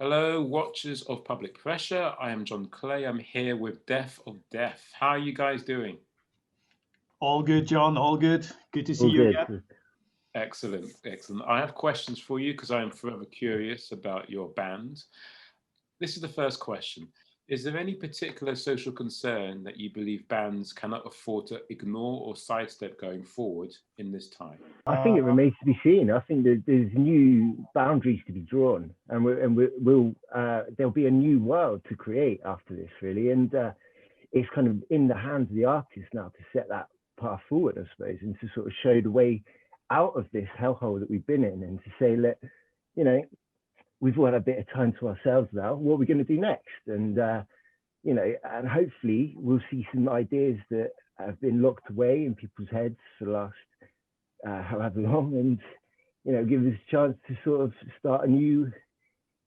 Hello, watchers of Public Pressure. I am John Clay. I'm here with Deaf of Deaf. How are you guys doing? All good, John. All good. Good to see All you good. again. Excellent, excellent. I have questions for you because I am forever curious about your band. This is the first question. Is there any particular social concern that you believe bands cannot afford to ignore or sidestep going forward in this time? I think it remains to be seen. I think that there's new boundaries to be drawn, and there'll be a new world to create after this, really. And it's kind of in the hands of the artists now to set that path forward, I suppose, and to sort of show the way out of this hellhole that we've been in, and to say, let you know, we've all had a bit of time to ourselves now. What are we going to do next? And and hopefully we'll see some ideas that have been locked away in people's heads for the last however long, and give us a chance to sort of start a new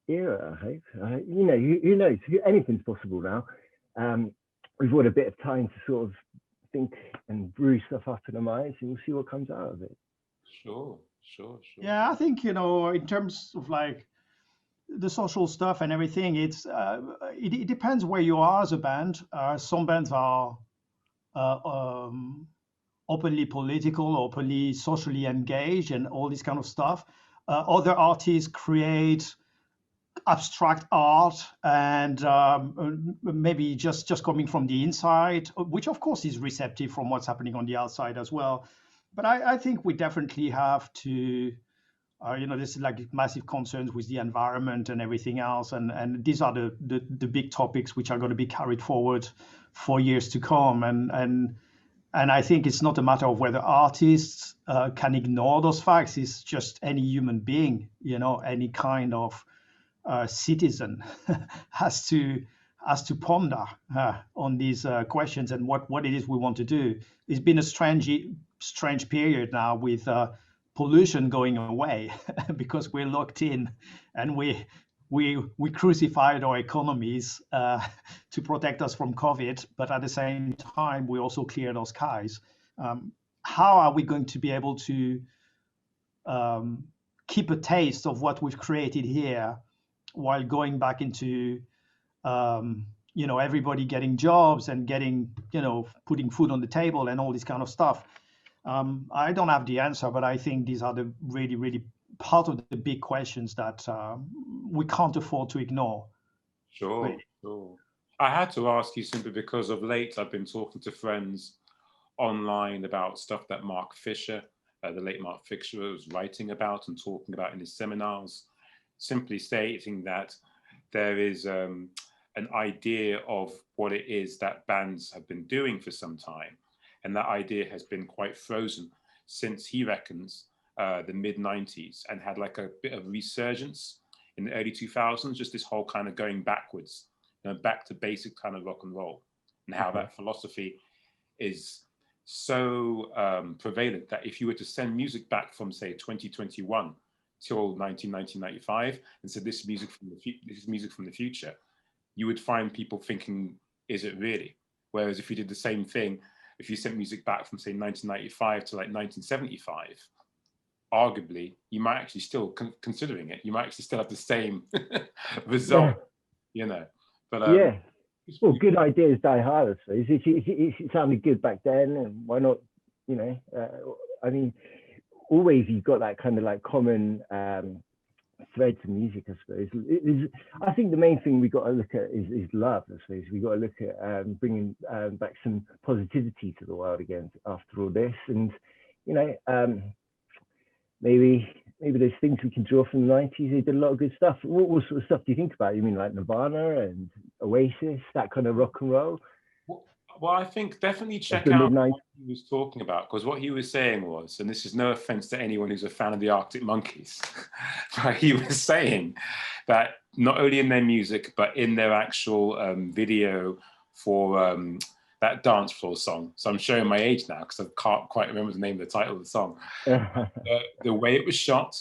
era. I hope. Who knows? Anything's possible now. We've got a bit of time to sort of think and brew stuff up in our minds, and we'll see what comes out of it. Sure. Yeah, I think in terms of like the social stuff and everything, it depends where you are as a band. Some bands are uh, um, openly political, openly socially engaged, and all this kind of stuff. Other artists create abstract art and maybe just coming from the inside, which of course is receptive from what's happening on the outside as well. But I think we definitely have to, there's like massive concerns with the environment and everything else, and these are the big topics which are going to be carried forward for years to come. And I think it's not a matter of whether artists can ignore those facts. It's just any human being, any kind of citizen has to ponder on these questions and what it is we want to do. It's been a strange period now with pollution going away because we're locked in, and we crucified our economies to protect us from COVID, but at the same time we also cleared our skies. How are we going to be able to keep a taste of what we've created here while going back into everybody getting jobs and getting putting food on the table and all this kind of stuff? I don't have the answer, but I think these are the really part of the big questions that we can't afford to ignore. Sure. I had to ask you simply because of late I've been talking to friends online about stuff that Mark Fisher, the late Mark Fisher, was writing about and talking about in his seminars, simply stating that there is an idea of what it is that bands have been doing for some time. And that idea has been quite frozen since, he reckons, the mid-90s, and had like a bit of resurgence in the early 2000s, just this whole kind of going backwards, back to basic kind of rock and roll, and how that philosophy is so prevalent that if you were to send music back from, say, 2021 till 1995 and said this is music from the future, you would find people thinking, is it really? Whereas if you did the same thing, if you sent music back from, say, 1995 to like 1975, arguably you might actually still considering it, you might actually still have the same result. But yeah, well, good ideas die hard, I suppose. It sounded good back then, and why not? I mean, always you've got that kind of like common thread to music, I suppose. I think the main thing we got to look at is love, I suppose. We got to look at bringing back some positivity to the world again after all this, and maybe there's things we can draw from the 90s. They did a lot of good stuff. What sort of stuff do you think about? You mean like Nirvana and Oasis, that kind of rock and roll? Well, I think definitely check out what he was talking about, because what he was saying was, and this is no offense to anyone who's a fan of the Arctic Monkeys, but he was saying that not only in their music, but in their actual video for that dance floor song. So I'm showing my age now because I can't quite remember the name of the title of the song. The way it was shot,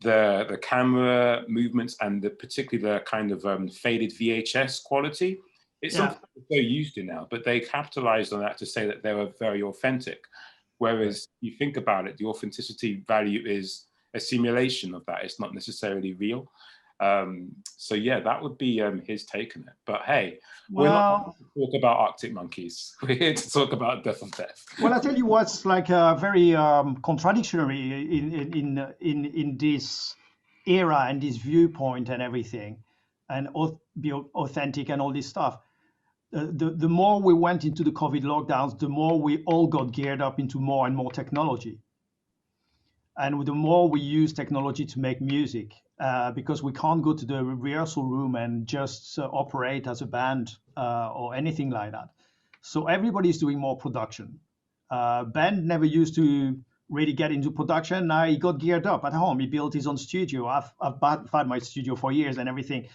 the camera movements, and particularly the kind of faded VHS quality. It's something that they're used to now, but they capitalized on that to say that they were very authentic. Whereas you think about it, the authenticity value is a simulation of that. It's not necessarily real. So yeah, that would be his take on it. But hey, we're not Well, here to talk about Arctic Monkeys. We're here to talk about Death of Death. well, I tell you what's like very contradictory in this era and this viewpoint and everything, and be authentic and all this stuff. The more we went into the COVID lockdowns, the more we all got geared up into more and more technology. And the more we use technology to make music, because we can't go to the rehearsal room and just operate as a band or anything like that. So everybody's doing more production. Ben never used to really get into production. Now he got geared up at home. He built his own studio. I've had my studio for years and everything.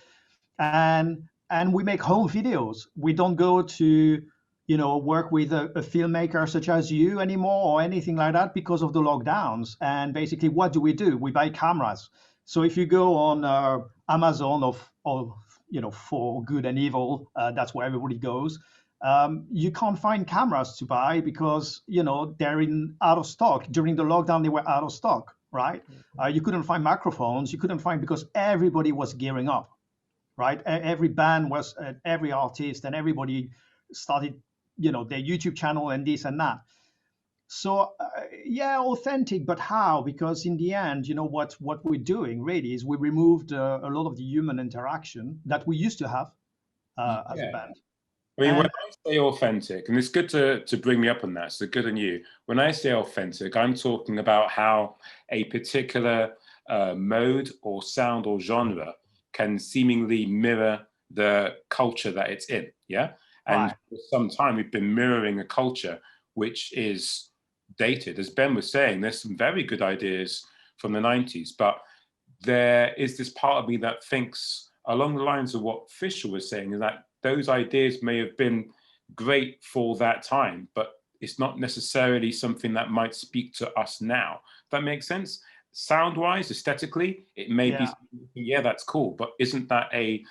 And we make home videos. We don't go to work with a filmmaker such as you anymore or anything like that because of the lockdowns. And basically, what do? We buy cameras. So if you go on Amazon or for good and evil, that's where everybody goes. You can't find cameras to buy because they're out of stock. During the lockdown, they were out of stock, right? You couldn't find microphones. You couldn't find because everybody was gearing up, right? Every band was, every artist, and everybody started their YouTube channel and this and that. So yeah, authentic, but how? Because in the end, what we're doing really is we removed a lot of the human interaction that we used to have as a band. I mean, when I say authentic, and it's good to bring me up on that, so good on you. When I say authentic, I'm talking about how a particular mode or sound or genre can seemingly mirror the culture that it's in, yeah? And for some time, we've been mirroring a culture which is dated. As Ben was saying, there's some very good ideas from the 90s, but there is this part of me that thinks along the lines of what Fisher was saying, is that those ideas may have been great for that time, but it's not necessarily something that might speak to us now. That makes sense? Sound-wise, aesthetically, it may be, yeah, that's cool, but isn't that a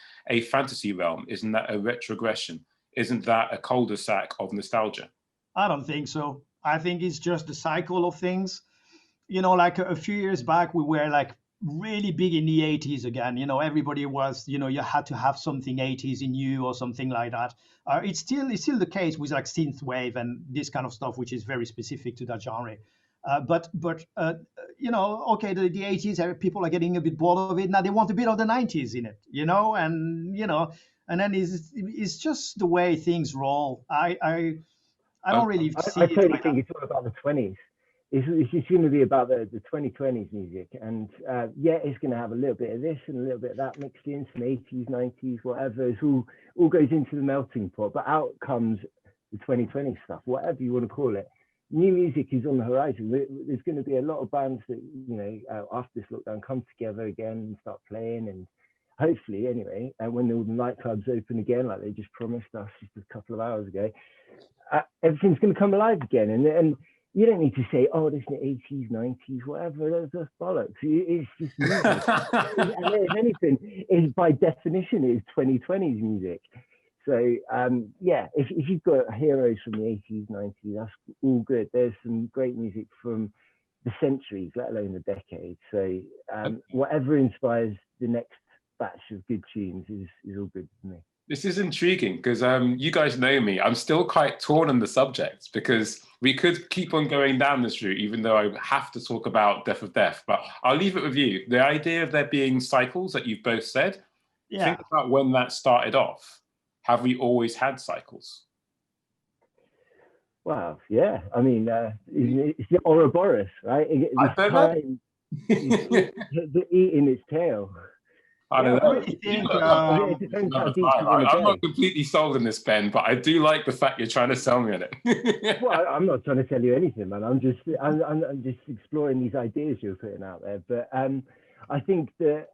fantasy realm? Isn't that a retrogression? Isn't that a cul-de-sac of nostalgia? I don't think so. I think it's just the cycle of things. Like a few years back, we were like really big in the 80s again. Everybody was, you had to have something 80s in you or something like that. It's still the case with like synth wave and this kind of stuff, which is very specific to that genre. But okay, the 80s, people are getting a bit bored of it. Now they want a bit of the 90s in it, and then it's just the way things roll. I don't really see I it totally like think that. it's all about the 20s. It's just going to be about the 2020s music. And yeah, it's going to have a little bit of this and a little bit of that mixed in, some 80s, 90s, whatever. It's all goes into the melting pot. But out comes the 2020 stuff, whatever you want to call it. New music is on the horizon. There's going to be a lot of bands that, after this lockdown, come together again and start playing. And hopefully, anyway, when all the nightclubs open again, like they just promised us just a couple of hours ago, everything's going to come alive again. And you don't need to say, oh, this is the 80s, 90s, whatever. That's bollocks. It's just music. And if anything, is by definition, it is 2020s music. So yeah, if you've got heroes from the 80s, 90s, that's all good. There's some great music from the centuries, let alone the decades. So whatever inspires the next batch of good tunes is all good for me. This is intriguing because you guys know me. I'm still quite torn on the subject because we could keep on going down this route, even though I have to talk about Death of Death. But I'll leave it with you. The idea of there being cycles that you've both said, think about when that started off. Have we always had cycles? Wow, yeah. I mean, it's the Ouroboros, right? I don't know. The eating its tail. I don't know. It depends how deep you want to I'm not completely sold on this, Ben, but I do like the fact you're trying to sell me on it. Well, I'm not trying to tell you anything, man. I'm just exploring these ideas you're putting out there. But I think that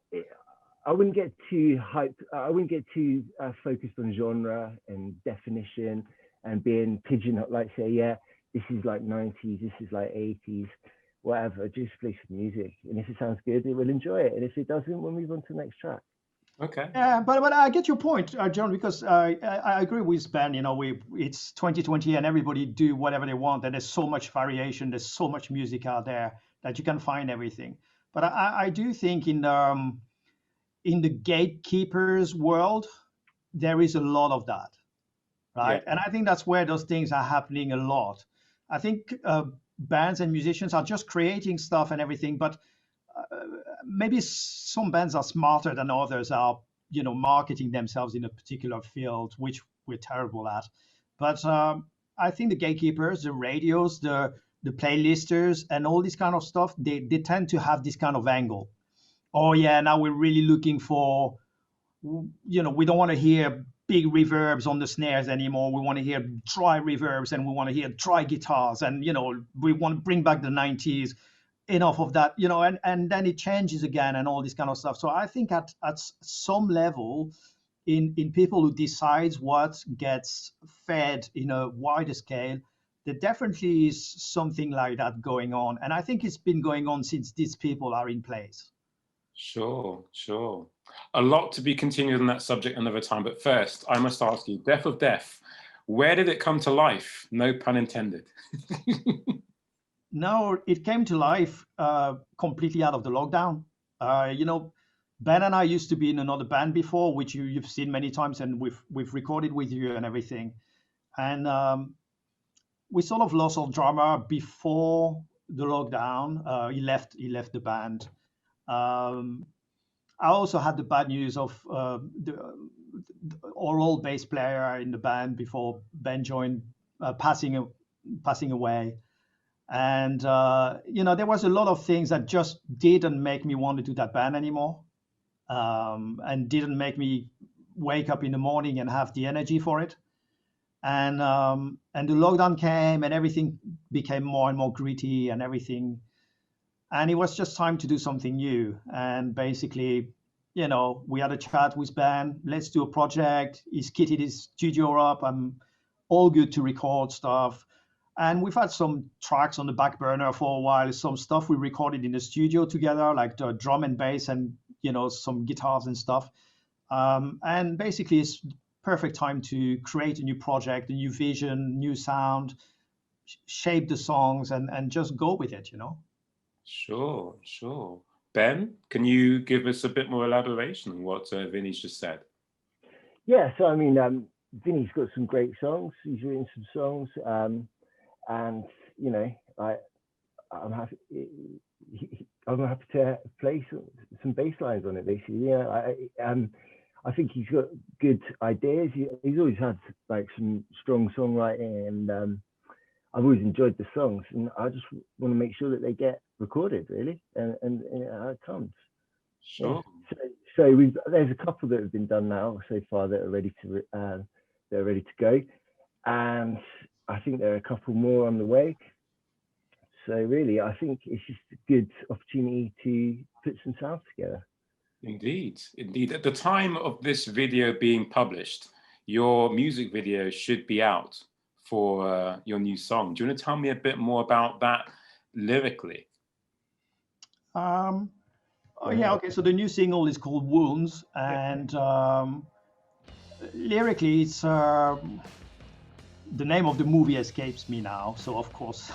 I wouldn't get too hyped. I wouldn't get too focused on genre and definition and being pigeonholed. Like say, yeah, this is like 90s, this is like 80s. Whatever, just play some music, and if it sounds good, we'll enjoy it, and if it doesn't, we'll move on to the next track. Okay. Yeah, but I get your point, John, because I agree with Ben. It's 2020 and everybody do whatever they want, and there's so much variation, there's so much music out there that you can find everything. But I do think in in the gatekeepers world, there is a lot of that, right? Yeah. And I think that's where those things are happening a lot. I think bands and musicians are just creating stuff and everything, but maybe some bands are smarter than others are, marketing themselves in a particular field, which we're terrible at. But I think the gatekeepers, the radios, the playlisters, and all this kind of stuff, they tend to have this kind of angle. Oh yeah, now we're really looking for, we don't want to hear big reverbs on the snares anymore. We want to hear dry reverbs, and we want to hear dry guitars, and we want to bring back the 90s. Enough of that, and then it changes again and all this kind of stuff. So I think at some level, in people who decides what gets fed in a wider scale, there definitely is something like that going on, and I think it's been going on since these people are in place. Sure. A lot to be continued on that subject another time, but first I must ask you, Death of Death, where did it come to life? No pun intended. No, it came to life completely out of the lockdown. Ben and I used to be in another band before, which you've seen many times, and we've recorded with you and everything. And we sort of lost our drummer before the lockdown. He left the band. I also had the bad news of our old bass player in the band before Ben joined, passing away. And there was a lot of things that just didn't make me want to do that band anymore, and didn't make me wake up in the morning and have the energy for it. And the lockdown came, and everything became more and more gritty and everything. And it was just time to do something new. And basically, we had a chat with Ben. Let's do a project. He's kitted his studio up. I'm all good to record stuff. And we've had some tracks on the back burner for a while, some stuff we recorded in the studio together, like the drum and bass and, some guitars and stuff. And basically it's perfect time to create a new project, a new vision, new sound, shape the songs and just go with it, Sure. Ben, can you give us a bit more elaboration on what Vinny's just said? Yeah, so I mean, Vinny's got some great songs. He's written some songs. And I'm happy to play some bass lines on it. Basically, I think he's got good ideas. He's always had like some strong songwriting, and I've always enjoyed the songs. And I just want to make sure that they get recorded, really, and it comes. Sure. Yeah. So there's a couple that have been done now so far that are ready to go, and I think there are a couple more on the way. So really, I think it's just a good opportunity to put some sounds together. Indeed. At the time of this video being published, your music video should be out for your new song. Do you want to tell me a bit more about that lyrically? Okay. So the new single is called Wounds, and lyrically, it's the name of the movie escapes me now. So of course,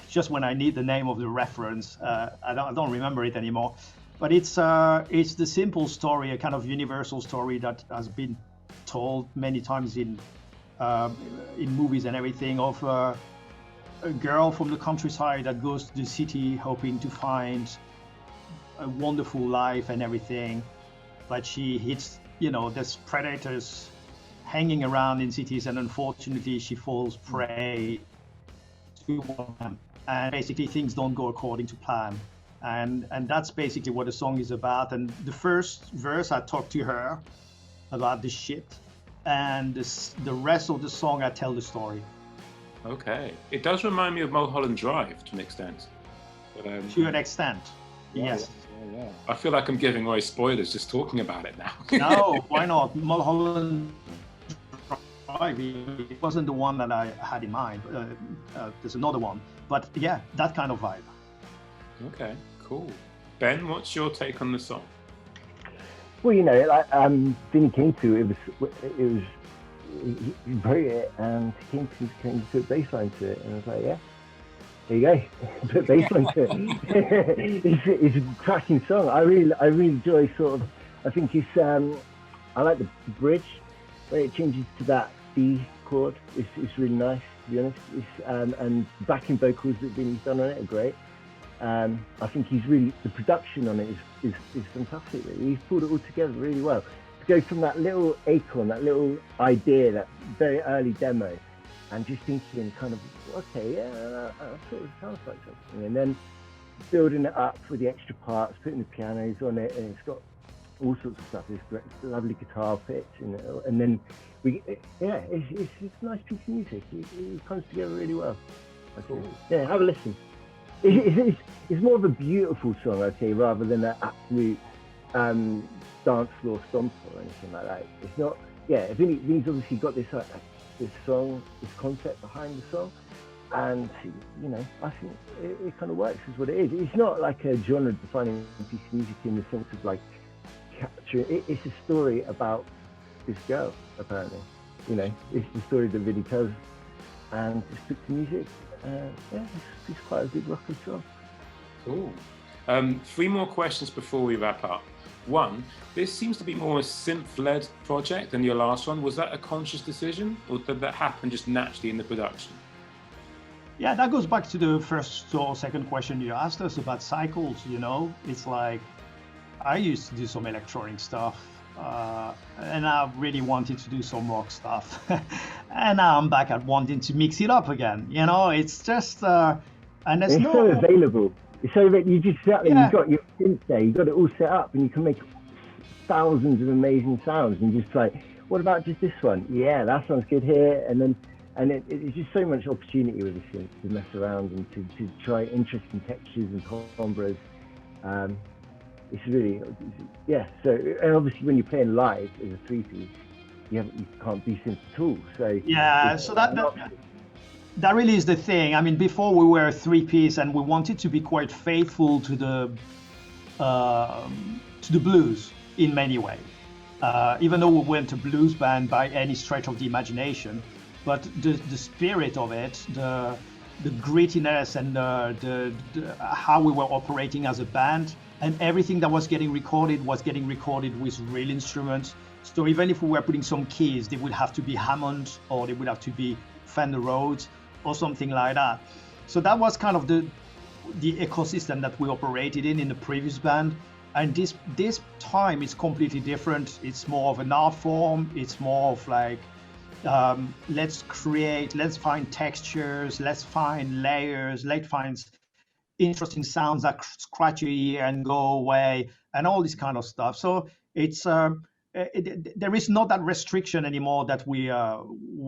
just when I need the name of the reference, I don't remember it anymore. But it's the simple story, a kind of universal story that has been told many times in movies and everything, of a girl from the countryside that goes to the city hoping to find a wonderful life and everything, but she hits, there's predators hanging around in cities, and unfortunately she falls prey to one of them, and basically things don't go according to plan, and that's basically what the song is about. And the first verse, I talk to her about the shit, and the rest of the song I tell the story. Okay, it does remind me of Mulholland Drive to an extent, but, to an extent. Yes. Yeah. I feel like I'm giving away spoilers just talking about it now. No, why not? Mulholland Drive, it wasn't the one that I had in mind. There's another one, but yeah, that kind of vibe. Okay, cool. Ben, what's your take on the song? Well, Vinny came to it was he wrote it, and he came to put a bass line to it, and I was like, yeah, there you go, put bass line to it. It's a cracking song. I really enjoy I I think it's I like the bridge where it changes to that B chord. It's really nice, to be honest. And the backing vocals that Vinny's done on it are great. I think the production on it is fantastic. Really. He's pulled it all together really well. To go from that little acorn, that little idea, that very early demo, and just thinking kind of, okay, yeah, that sort of sounds like something. And then building it up with the extra parts, putting the pianos on it, and it's got all sorts of stuff. It's lovely guitar pitch, and then it's a nice piece of music. It comes together really well. Okay. Yeah, have a listen. It's more of a beautiful song, I'd say, rather than an absolute dance floor stomper or anything like that. It's not. Yeah, Vinny's obviously got this song, this concept behind the song, and I think it kind of works as what it is. It's not like a genre-defining piece of music in the sense of like capturing. It's a story about this girl, apparently. It's the story that Vinny tells, and just took to music. It's quite a big rocker song. Cool. 3 more questions before we wrap up. One, this seems to be more a synth-led project than your last one. Was that a conscious decision, or did that happen just naturally in the production? Yeah, that goes back to the first or second question you asked us about cycles. It's like I used to do some electronic stuff, and I really wanted to do some rock stuff, and now I'm back at wanting to mix it up again. It's just and there's it's so available. It's so that you just set, yeah. You've got your synth there, you've got it all set up, and you can make thousands of amazing sounds. And just like, what about just this one? Yeah, that sounds good here. And it's just so much opportunity with the synth to mess around and to try interesting textures and timbres. It's really, yeah. So, and obviously when you're playing live as a 3-piece, you can't do synth at all. So yeah, so that really is the thing. I mean, before we were a 3-piece, and we wanted to be quite faithful to the blues in many ways. Even though we weren't a blues band by any stretch of the imagination, but the spirit of it, the grittiness, and the how we were operating as a band, and everything that was getting recorded with real instruments. So even if we were putting some keys, they would have to be Hammond, or they would have to be Fender Rhodes, or something like that. So that was kind of the ecosystem that we operated in the previous band. And this time it's completely different. It's more of an art form. It's more of like, let's find textures, let's find layers, let's find interesting sounds that scratch your ear and go away, and all this kind of stuff. So it's there is not that restriction anymore that we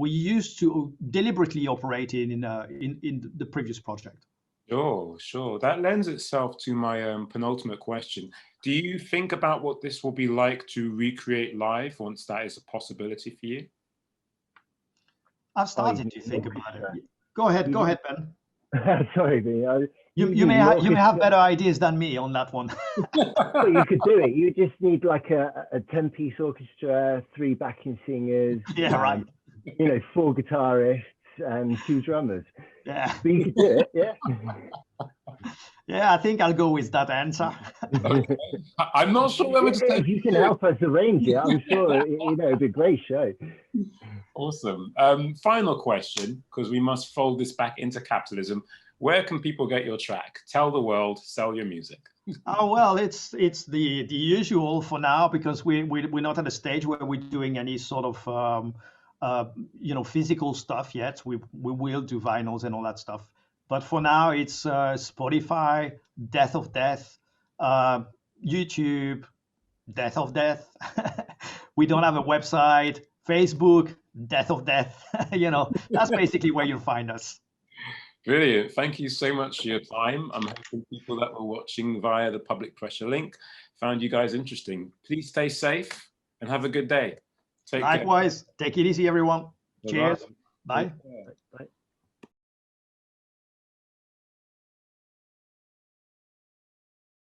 used to deliberately operate in the previous project. Sure. That lends itself to my penultimate question. Do you think about what this will be like to recreate live once that is a possibility for you? I've started to think about it. Go ahead, Ben. Sorry, Vinny. You may have better ideas than me on that one. Well, you could do it. You just need like a 10-piece orchestra, 3 backing singers. Yeah, right. 4 guitarists and 2 drummers. Yeah. But you could do it, yeah. Yeah, I think I'll go with that answer. I'm not sure whether to take... If you can help us arrange it, I'm sure it'd be a great show. Awesome. Final question, because we must fold this back into capitalism. Where can people get your track? Tell the world, sell your music. Oh, well, it's the usual for now, because we're not at a stage where we're doing any sort of physical stuff yet. We will do vinyls and all that stuff. But for now, it's Spotify, Death of Death, YouTube, Death of Death. We don't have a website. Facebook, Death of Death. That's basically where you'll find us. Brilliant. Thank you so much for your time. I'm hoping people that were watching via the public pressure link found you guys interesting. Please stay safe and have a good day. Likewise. Take it easy, everyone. Cheers. Bye. Bye.